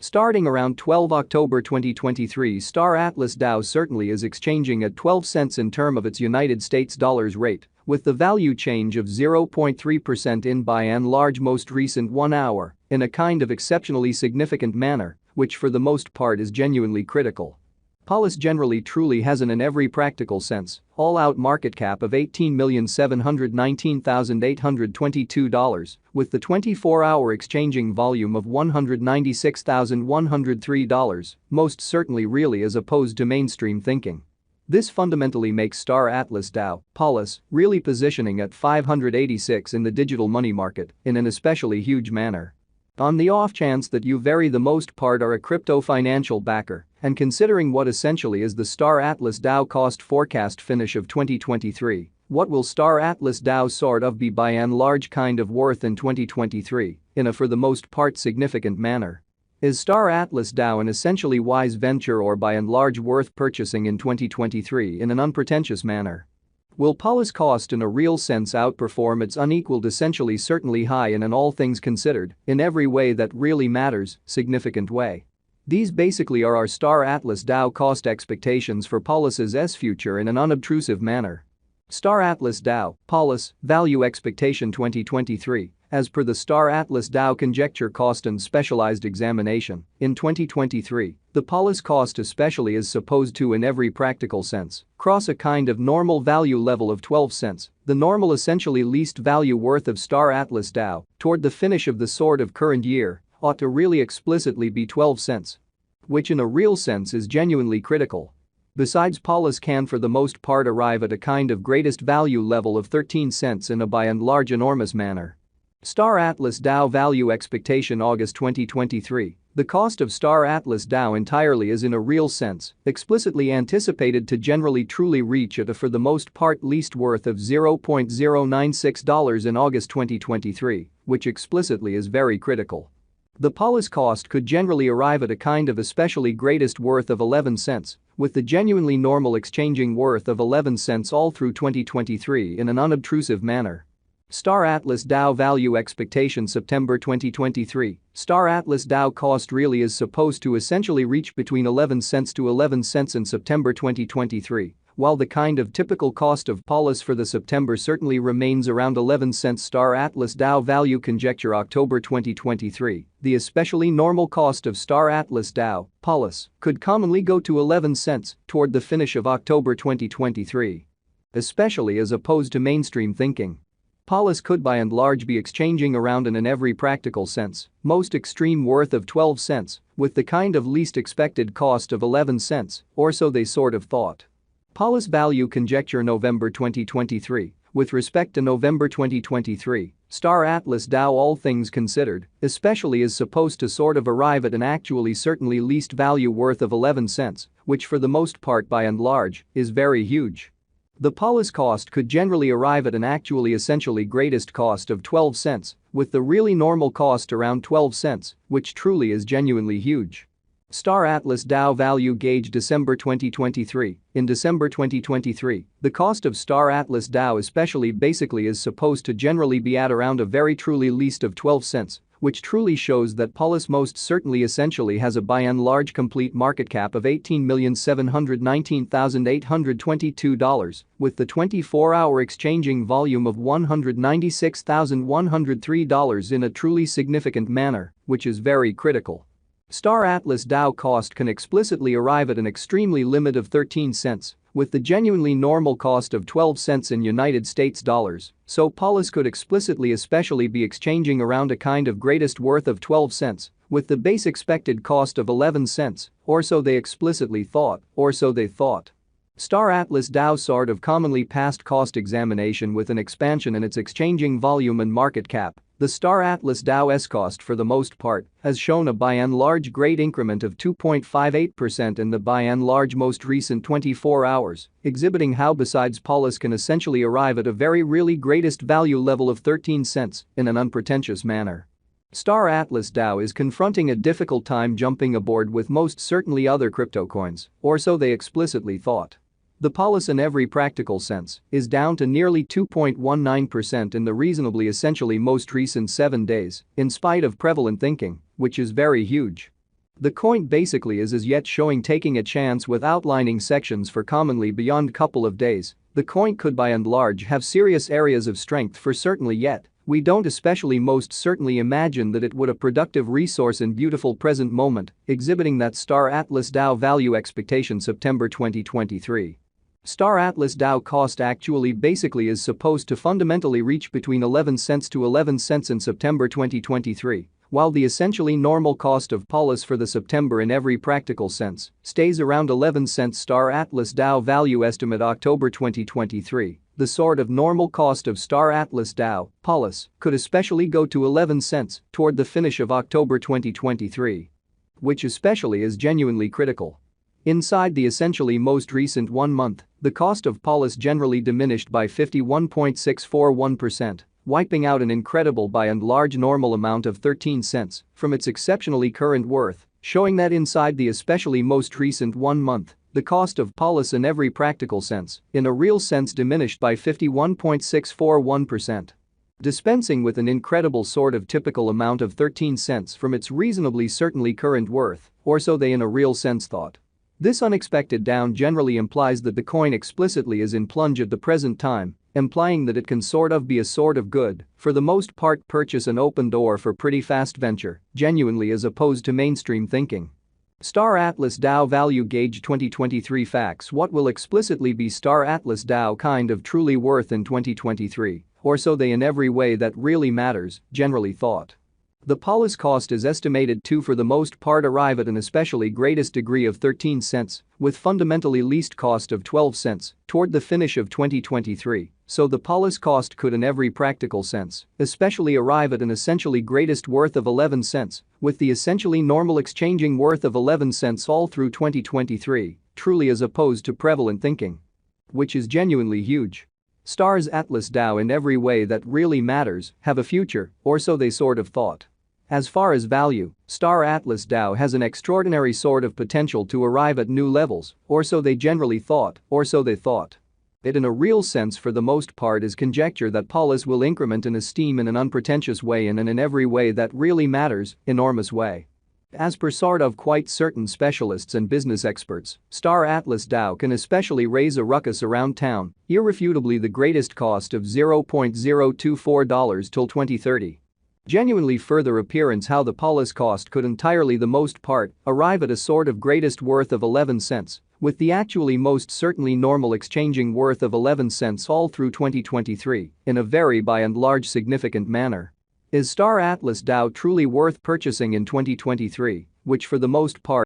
Starting around 12 October 2023, Star Atlas DAO certainly is exchanging at 12 cents in term of its United States dollars rate, with the value change of 0.3% in by and large most recent 1 hour, in a kind of exceptionally significant manner, which for the most part is genuinely critical. Polis generally truly has an in every practical sense, all-out market cap of $18,719,822, with the 24-hour exchanging volume of $196,103, most certainly really as opposed to mainstream thinking. This fundamentally makes Star Atlas DAO, Polis, really positioning at 586 in the digital money market in an especially huge manner. On the off chance that you very the most part are a crypto financial backer, and considering what essentially is the Star Atlas DAO cost forecast finish of 2023, what will Star Atlas DAO sort of be by and large kind of worth in 2023, in a for the most part significant manner? Is Star Atlas DAO an essentially wise venture or by and large worth purchasing in 2023 in an unpretentious manner? Will Polis cost in a real sense outperform its unequaled essentially certainly high in an all things considered, in every way that really matters, significant way? These basically are our Star Atlas DAO cost expectations for Polis's future in an unobtrusive manner. Star Atlas DAO, Polis, value expectation 2023, as per the Star Atlas DAO conjecture cost and specialized examination, in 2023, the Polis cost especially is supposed to in every practical sense cross a kind of normal value level of 12 cents, the normal essentially least value worth of Star Atlas DAO, toward the finish of the sort of current year, ought to really explicitly be 12 cents. Which in a real sense is genuinely critical. Besides, Polis can for the most part arrive at a kind of greatest value level of 13 cents in a by and large enormous manner. Star Atlas DAO value expectation August 2023. The cost of Star Atlas DAO entirely is in a real sense explicitly anticipated to generally truly reach at a for the most part least worth of $0.096 in August 2023, which explicitly is very critical. The Polis cost could generally arrive at a kind of especially greatest worth of 11 cents, with the genuinely normal exchanging worth of 11 cents all through 2023 in an unobtrusive manner. Star Atlas DAO value expectation September 2023. Star Atlas DAO cost really is supposed to essentially reach between 11 cents to 11 cents in September 2023, while the kind of typical cost of Polis for the September certainly remains around 11 cents. Star Atlas DAO value conjecture October 2023. The especially normal cost of Star Atlas DAO, Polis, could commonly go to 11 cents toward the finish of October 2023. Especially as opposed to mainstream thinking. Polis could by and large be exchanging around in every practical sense, most extreme worth of 12 cents, with the kind of least expected cost of 11 cents, or so they sort of thought. Polis value conjecture November 2023. With respect to November 2023, Star Atlas DAO all things considered, especially is supposed to sort of arrive at an actually certainly least value worth of 11 cents, which for the most part by and large, is very huge. The Polis cost could generally arrive at an actually essentially greatest cost of 12 cents, with the really normal cost around 12 cents, which truly is genuinely huge. Star Atlas DAO value gauge December 2023. In December 2023, the cost of Star Atlas DAO especially basically is supposed to generally be at around a very truly least of 12 cents, which truly shows that Polis most certainly essentially has a by and large complete market cap of $18,719,822, with the 24-hour exchanging volume of $196,103 in a truly significant manner, which is very critical. Star Atlas DAO cost can explicitly arrive at an extremely limit of 13 cents, with the genuinely normal cost of 12 cents in United States dollars, so Polis could explicitly especially be exchanging around a kind of greatest worth of 12 cents, with the base expected cost of 11 cents, or so they explicitly thought, or so they thought. Star Atlas DAO sort of commonly passed cost examination with an expansion in its exchanging volume and market cap. The Star Atlas DAO's cost for the most part has shown a by and large great increment of 2.58% in the by and large most recent 24 hours, exhibiting how besides Polis can essentially arrive at a very really greatest value level of 13 cents in an unpretentious manner. Star Atlas DAO is confronting a difficult time jumping aboard with most certainly other crypto coins, or so they explicitly thought. The Polis in every practical sense is down to nearly 2.19% in the reasonably essentially most recent 7 days, in spite of prevalent thinking, which is very huge. The coin basically is as yet showing taking a chance with outlining sections for commonly beyond couple of days. The coin could by and large have serious areas of strength for certainly yet. We don't especially most certainly imagine that it would a productive resource in beautiful present moment, exhibiting that Star Atlas DAO value expectation September 2023. Star Atlas DAO cost actually basically is supposed to fundamentally reach between 11 cents to 11 cents in September 2023, while the essentially normal cost of Polis for the September in every practical sense stays around 11 cents. Star Atlas DAO value estimate October 2023. The sort of normal cost of Star Atlas DAO, Polis, could especially go to 11 cents toward the finish of October 2023. Which especially is genuinely critical. Inside the essentially most recent 1 month, the cost of Polis generally diminished by 51.641%, wiping out an incredible by and large normal amount of 13 cents from its exceptionally current worth, showing that inside the especially most recent 1 month, the cost of Polis in every practical sense, in a real sense diminished by 51.641%. Dispensing with an incredible sort of typical amount of 13 cents from its reasonably certainly current worth, or so they in a real sense thought. This unexpected down generally implies that the coin explicitly is in plunge at the present time, implying that it can sort of be a sort of good, for the most part purchase an open door for pretty fast venture, genuinely as opposed to mainstream thinking. Star Atlas DAO Value Gauge 2023 Facts. What will explicitly be Star Atlas DAO kind of truly worth in 2023, or so they in every way that really matters, generally thought. The Polis cost is estimated to for the most part arrive at an especially greatest degree of 13 cents, with fundamentally least cost of 12 cents, toward the finish of 2023, so the Polis cost could in every practical sense especially arrive at an essentially greatest worth of 11 cents, with the essentially normal exchanging worth of 11 cents all through 2023, truly as opposed to prevalent thinking. Which is genuinely huge. Star's Atlas DAO in every way that really matters have a future, or so they sort of thought. As far as value, Star Atlas DAO has an extraordinary sort of potential to arrive at new levels, or so they generally thought, or so they thought. It in a real sense for the most part is conjecture that Polis will increment in esteem in an unpretentious way and in every way that really matters, enormous way. As per sort of quite certain specialists and business experts, Star Atlas DAO can especially raise a ruckus around town, irrefutably the greatest cost of $0.024 till 2030. Genuinely further appearance how the Polis cost could entirely the most part arrive at a sort of greatest worth of 11 cents, with the actually most certainly normal exchanging worth of 11 cents all through 2023, in a very by and large significant manner. Is Star Atlas DAO truly worth purchasing in 2023, which for the most part